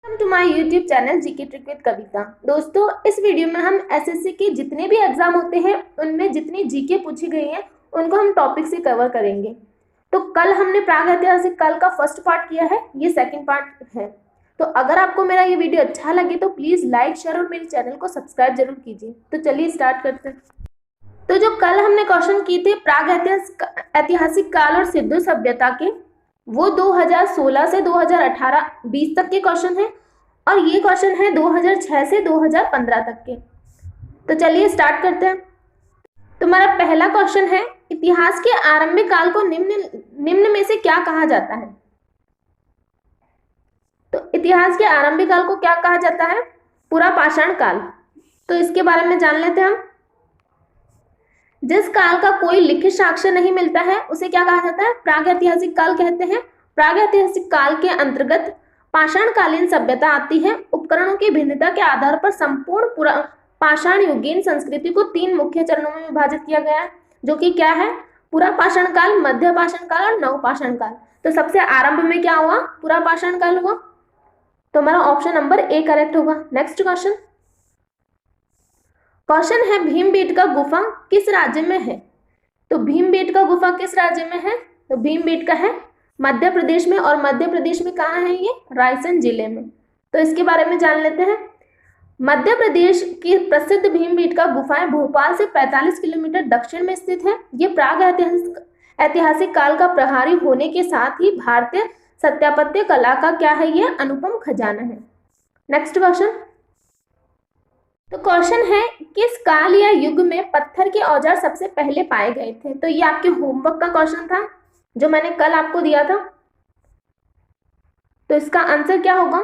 Welcome to my YouTube channel GK trick with Kavita. दोस्तों, इस video में हम एसएससी के जितने भी एग्जाम होते हैं उनमें जितनी जीके पूछी गई हैं उनको हम टॉपिक से कवर करेंगे। तो कल हमने प्रागैतिहासिक काल का फर्स्ट पार्ट किया है, ये सेकंड पार्ट है। तो अगर आपको मेरा ये वीडियो अच्छा लगे तो प्लीज लाइक, शेयर और मेरे चैनल को सब्सक्राइब जरूर कीजिए। तो चलिए स्टार्ट करते हैं। तो जो कल हमने क्वेश्चन किए थे ऐतिहासिक काल और सिंधु सभ्यता के, वो 2016 से 2018-20 तक के क्वेश्चन है और ये क्वेश्चन है 2006 से 2015 तक के। तो चलिए स्टार्ट करते हैं। तुम्हारा पहला क्वेश्चन है, इतिहास के आरंभिक काल को निम्न में से क्या कहा जाता है? तो इतिहास के आरंभिक काल को क्या कहा जाता है? पूरा पाषाण काल। तो इसके बारे में जान लेते हैं हम। जिस काल का कोई लिखित साक्ष्य नहीं मिलता है उसे क्या कहा जाता है? प्रागैतिहासिक काल कहते हैं। प्रागैतिहासिक काल के अंतर्गत पाषाणकालीन सभ्यता आती है। उपकरणों की भिन्नता के आधार पर संपूर्ण पाषाण युगीन संस्कृति को 3 मुख्य चरणों में विभाजित किया गया है, जो कि क्या है? पूरा पाषाण काल, मध्य पाषाण काल और नवपाषाण काल। तो सबसे आरंभ में क्या हुआ? पूरा पाषाण काल हुआ। तो हमारा ऑप्शन नंबर ए करेक्ट होगा। नेक्स्ट क्वेश्चन है, भीमबेटका गुफा किस राज्य में है? तो भीमबेटका गुफा किस राज्य में है? तो भीमबेटका है मध्य प्रदेश में, और मध्य प्रदेश में कहाँ है ये? रायसेन जिले में। तो इसके बारे में जान लेते हैं। मध्य प्रदेश की प्रसिद्ध भीमबेटका गुफाएं भोपाल से 45 किलोमीटर दक्षिण में स्थित है। ये प्राग ऐतिहासिक काल का प्रहारी होने के साथ ही भारतीय स्थापत्य कला का क्या है? ये अनुपम खजाना है। Next question. तो क्वेश्चन है, किस काल या युग में पत्थर के औजार सबसे पहले पाए गए थे? तो ये आपके होमवर्क का क्वेश्चन था जो मैंने कल आपको दिया था। तो इसका आंसर क्या होगा?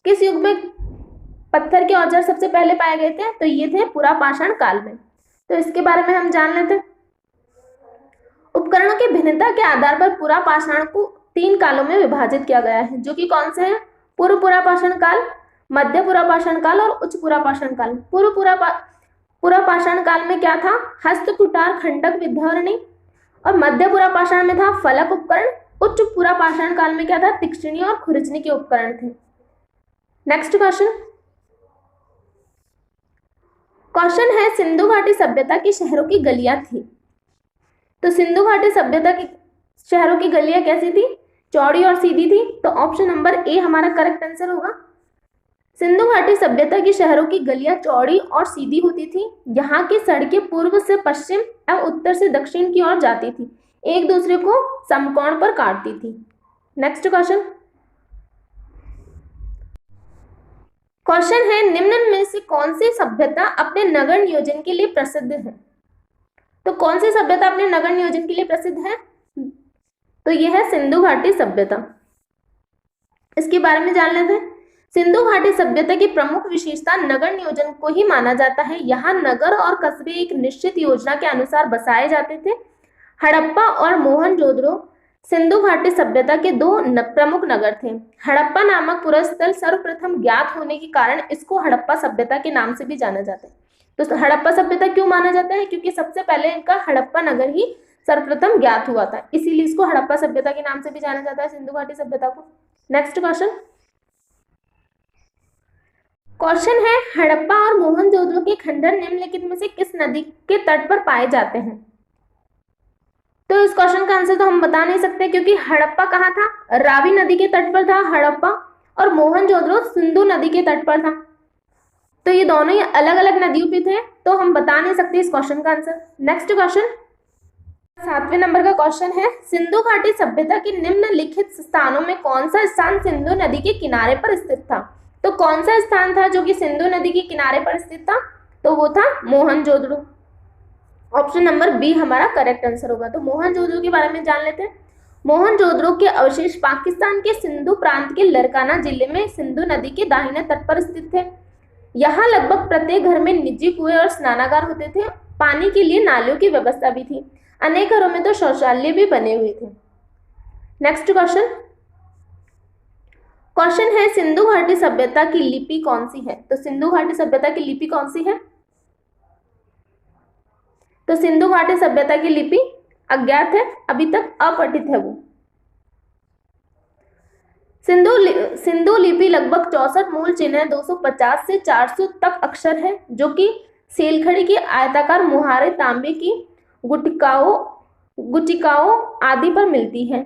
किस युग में पत्थर के औजार सबसे पहले पाए गए थे? तो ये थे पूरा पाषाण काल में। तो इसके बारे में हम जान लेते हैं। उपकरणों की भिन्नता के आधार पर पूरा पाषाण को 3 कालों में विभाजित किया गया है, जो कि कौन से हैं? पूर्व पूरा पाषाण काल, मध्य पूरा पाषाण काल और उच्च पूरा पाषाण काल। पूरा पाषाण काल में क्या था? हस्त, कुठार, खंडक, विद्यारणी। और मध्य पूरा पाषाण में था फलक उपकरण। उच्च पूरा पाषाण काल में क्या था? तीक्ष्णी और खुरचनी के उपकरण थे। नेक्स्ट क्वेश्चन है, सिंधु घाटी सभ्यता की शहरों की गलियां थी। तो सिंधु घाटी सभ्यता की शहरों की गलियां कैसी थी? चौड़ी और सीधी थी। तो ऑप्शन नंबर ए हमारा करेक्ट आंसर होगा। सिंधु घाटी सभ्यता की शहरों की गलियां चौड़ी और सीधी होती थी। यहाँ की सड़कें पूर्व से पश्चिम एवं उत्तर से दक्षिण की ओर जाती थी, एक दूसरे को समकोण पर काटती थी। नेक्स्ट क्वेश्चन है, निम्न में से कौन सी सभ्यता अपने नगर नियोजन के लिए प्रसिद्ध है? तो कौन सी सभ्यता अपने नगर नियोजन के लिए प्रसिद्ध है? तो यह है सिंधु घाटी सभ्यता। इसके बारे में जान लेते हैं। सिंधु घाटी सभ्यता की प्रमुख विशेषता नगर नियोजन को ही माना जाता है। यहाँ नगर और कस्बे एक निश्चित योजना के अनुसार बसाए जाते थे। हड़प्पा और मोहनजोदड़ो सिंधु घाटी सभ्यता के 2 प्रमुख नगर थे। हड़प्पा नामक पूरा स्थल सर्वप्रथम ज्ञात होने के कारण इसको हड़प्पा सभ्यता के नाम से भी जाना जाता है। तो हड़प्पा सभ्यता क्यों माना जाता है? क्योंकि सबसे पहले इनका हड़प्पा नगर ही सर्वप्रथम ज्ञात हुआ था, इसीलिए इसको हड़प्पा सभ्यता के नाम से भी जाना जाता है, सिंधु घाटी सभ्यता को। नेक्स्ट क्वेश्चन है, हड़प्पा और मोहनजोदड़ो के खंडर निम्नलिखित में से किस नदी के तट पर पाए जाते हैं? तो इस क्वेश्चन का आंसर तो हम बता नहीं सकते, क्योंकि हड़प्पा कहाँ था? रावी नदी के तट पर था हड़प्पा, और मोहनजोदड़ो सिंधु नदी के तट पर था। तो ये दोनों ही अलग अलग नदियों पे थे, तो हम बता नहीं सकते इस क्वेश्चन का आंसर। नेक्स्ट क्वेश्चन, 7वें नंबर का क्वेश्चन है, सिंधु घाटी सभ्यता के निम्नलिखित स्थानों में कौन सा स्थान सिंधु नदी के किनारे पर स्थित था? तो कौन सा स्थान था जो कि सिंधु नदी के किनारे पर स्थित था? तो वो था मोहनजोदड़ो। ऑप्शन नंबर बी हमारा करेक्ट आंसर होगा। तो मोहनजोदड़ो के बारे में जान लेते हैं। मोहनजोदड़ो के अवशेष पाकिस्तान के सिंधु प्रांत के लरकाना जिले में सिंधु नदी के दाहिने तट पर स्थित थे। यहाँ लगभग प्रत्येक घर में निजी कुएं और स्नानागार होते थे। पानी के लिए नालियों की व्यवस्था भी थी। अनेक घरों में तो शौचालय भी बने हुए थे। नेक्स्ट क्वेश्चन है, सिंधु घाटी सभ्यता की लिपि कौन सी है? तो सिंधु घाटी सभ्यता की लिपि कौन सी है? तो सिंधु घाटी सभ्यता की लिपि अज्ञात है, अभी तक अपठित है वो। सिंधु लिपि लगभग 64 मूल चिन्ह, 250 से 400 तक अक्षर है, जो कि सेलखड़ी की आयताकार मुहारे, तांबे की गुटिकाओं आदि पर मिलती है।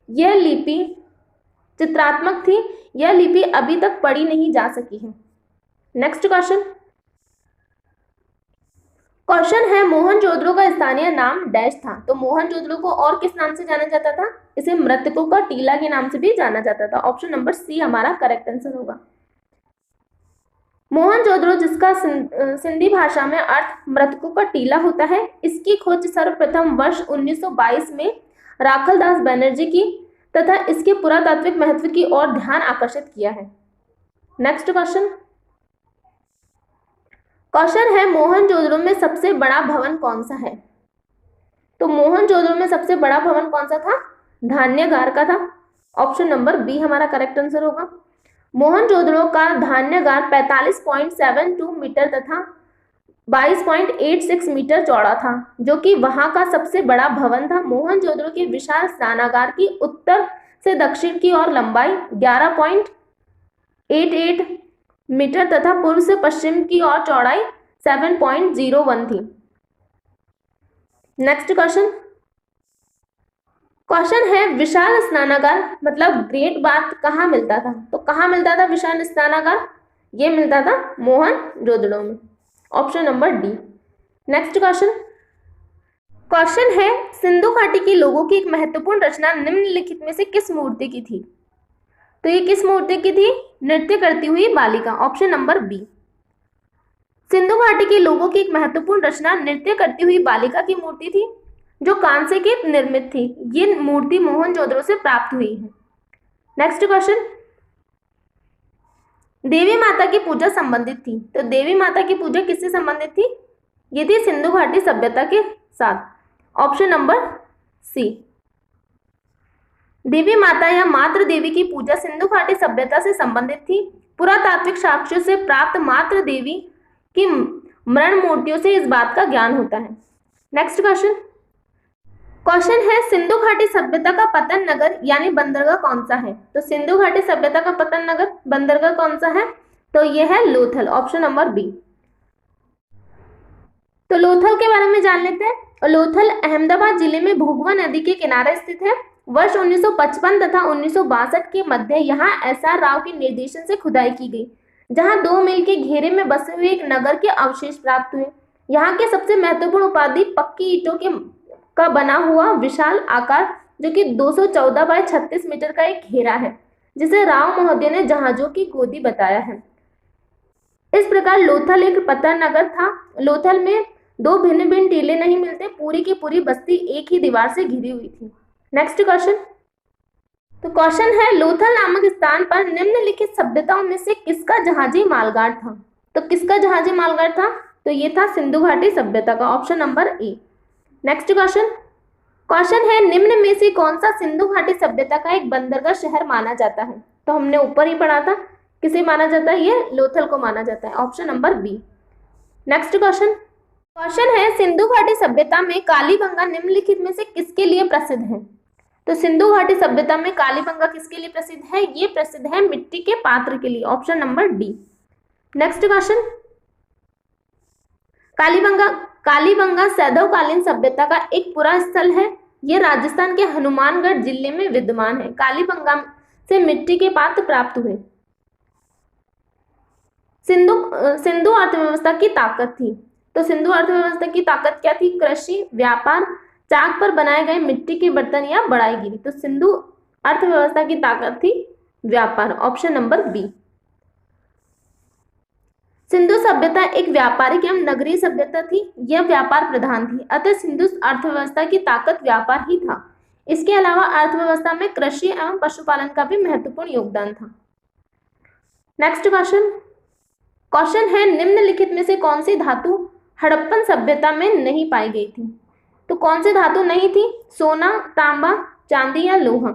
यह लिपि चित्रात्मक थी। यह लिपि अभी तक पढ़ी नहीं जा सकी है। नेक्स्ट क्वेश्चन है मोहनजोदड़ो का स्थानीय नाम डैश था। तो मोहनजोदड़ो को और किस नाम से जाना जाता था? इसे मृतकों का टीला के नाम से भी जाना जाता था। ऑप्शन नंबर सी हमारा करेक्ट आंसर होगा। मोहनजोदड़ो, जिसका सिंधी भाषा में अर्थ मृतकों का टीला होता है, इसकी खोज सर्वप्रथम वर्ष 1922 में राखलदास बनर्जी की तथा इसके पुरातात्विक महत्व की ओर ध्यान आकर्षित किया है। नेक्स्ट क्वेश्चन है मोहनजोदड़ो में सबसे बड़ा भवन कौन सा है? तो मोहनजोदड़ो में सबसे बड़ा भवन कौन सा था? धान्यागार का था। ऑप्शन नंबर बी हमारा करेक्ट आंसर होगा। मोहनजोदड़ो का धान्यागार 45.72 मीटर तथा 22.86 मीटर चौड़ा था, जो कि वहां का सबसे बड़ा भवन था। मोहनजोदड़ो के विशाल स्नानागार की उत्तर से दक्षिण की ओर लंबाई 11.88 मीटर तथा पूर्व से पश्चिम की ओर चौड़ाई 7.01 थी। नेक्स्ट क्वेश्चन है विशाल स्नानागार मतलब ग्रेट बाथ कहाँ मिलता था? तो कहाँ मिलता था विशाल स्नानागार? ये मिलता था मोहनजोदड़ो में। Option number D. Next question है सिंधु घाटी के लोगों की एक महत्वपूर्ण रचना निम्नलिखित में से किस मूर्ति की थी? तो ये किस मूर्ति की थी? नृत्य करती हुई बालिका। Option number B. सिंधु घाटी के लोगों की एक महत्वपूर्ण रचना नृत्य करती हुई बालिका की मूर्ति थी, जो कांसे की निर्मित थी। ये मूर्ति मोहनजोदड़ो से प्राप्त हुई है। नेक्स्ट क्वेश्चन, देवी माता की पूजा संबंधित थी। तो देवी माता की पूजा किससे संबंधित थी? ये थी सिंधु घाटी सभ्यता के साथ। Option number C. देवी माता या मातृ देवी की पूजा सिंधु घाटी सभ्यता से संबंधित थी। पुरातात्विक साक्ष्यों से प्राप्त मातृ देवी की मरण मूर्तियों से इस बात का ज्ञान होता है। नेक्स्ट क्वेश्चन है सिंधु घाटी सभ्यता का पतन नगर यानी बंदरगाह कौन सा है? तो सिंधु घाटी सभ्यता का पतन नगर बंदरगाह कौन सा है? तो यह है लोथल। Option number B. तो लोथल के बारे में जान लेते हैं। लोथल अहमदाबाद जिले में भोगवा नदी के किनारे स्थित है। वर्ष 1955 तथा 1962 के मध्य यहाँ SR राव के निर्देशन से खुदाई की गई, जहाँ 2 मील के घेरे में बसे हुए एक नगर के अवशेष प्राप्त हुए। यहाँ के सबसे महत्वपूर्ण उपाधि पक्की ईंटों का बना हुआ विशाल आकार, जो कि 214 बाय 36 मीटर का एक घेरा है, जिसे राव महोदय ने जहाजों की गोदी बताया है। इस प्रकार लोथल एक पतन नगर था। लोथल में 2 भिन्न भिन्न टीले नहीं मिलते, पूरी की पूरी बस्ती एक ही दीवार से घिरी हुई थी। नेक्स्ट तो क्वेश्चन है लोथल नामक स्थान पर निम्नलिखित सभ्यताओं में से किसका जहाजी मालगाड़ था? तो किसका जहाजी मालगाड़ था? तो ये था सिंधु घाटी सभ्यता का। Option number A. Next question है निम्न में से कौन सा सिंधु घाटी सभ्यता का एक बंदरगाह शहर माना जाता है? तो हमने ऊपर ही पढ़ा था किसे माना जाता है, ये लोथल को माना जाता है। Option number B. Next question है सिंधु घाटी सभ्यता में कालीबंगा निम्नलिखित में से किसके लिए प्रसिद्ध है? तो सिंधु घाटी सभ्यता में कालीबंगा किसके लिए प्रसिद्ध है? ये प्रसिद्ध है मिट्टी के पात्र के लिए। Option number D. Next question, Kalibangan सैधवकालीन सभ्यता का एक पुरा स्थल है। यह राजस्थान के हनुमानगढ़ जिले में विद्यमान है। कालीबंगा से मिट्टी के पात्र प्राप्त हुए। सिंधु अर्थव्यवस्था की ताकत थी। तो सिंधु अर्थव्यवस्था की ताकत क्या थी? कृषि, व्यापार, चाक पर बनाए गए मिट्टी के बर्तन या बढ़ाईगिरी। तो सिंधु अर्थव्यवस्था की ताकत थी व्यापार। Option number B. सिंधु सभ्यता एक व्यापारिक एवं नगरीय सभ्यता थी। यह व्यापार प्रधान थी, अतः सिंधु अर्थव्यवस्था की ताकत व्यापार ही था। इसके अलावा अर्थव्यवस्था में कृषि एवं पशुपालन का भी महत्वपूर्ण योगदान था। नेक्स्ट क्वेश्चन है निम्नलिखित में से कौन सी धातु हड़प्पन सभ्यता में नहीं पाई गई थी? तो कौन सी धातु नहीं थी? सोना, तांबा, चांदी या लोहा।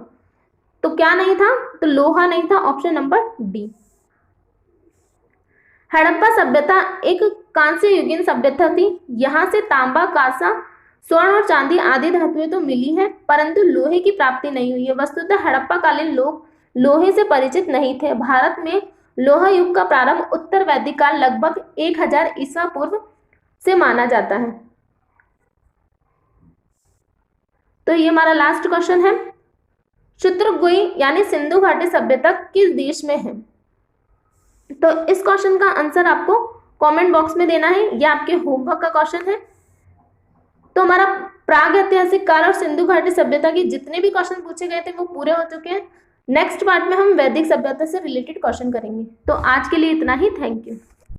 तो क्या नहीं था? तो लोहा नहीं था। Option number D. हड़प्पा सभ्यता एक कांस्य युगीन सभ्यता थी। यहाँ से तांबा, कांसा, स्वर्ण और चांदी आदि धातुएं तो मिली है, परंतु लोहे की प्राप्ति नहीं हुई है। वस्तुतः हड़प्पा कालीन लोग लोहे से परिचित नहीं थे। भारत में लोहा युग का प्रारंभ उत्तर वैदिक काल लगभग 1000 ईसा पूर्व से माना जाता है। तो ये हमारा लास्ट क्वेश्चन है। चित्रगुई यानी सिंधु घाटी सभ्यता किस देश में है? तो इस क्वेश्चन का आंसर आपको कमेंट बॉक्स में देना है, यह आपके होमवर्क का क्वेश्चन है। तो हमारा प्राग ऐतिहासिक काल और सिंधु घाटी सभ्यता की जितने भी क्वेश्चन पूछे गए थे वो पूरे हो चुके हैं। नेक्स्ट पार्ट में हम वैदिक सभ्यता से रिलेटेड क्वेश्चन करेंगे। तो आज के लिए इतना ही। Thank you.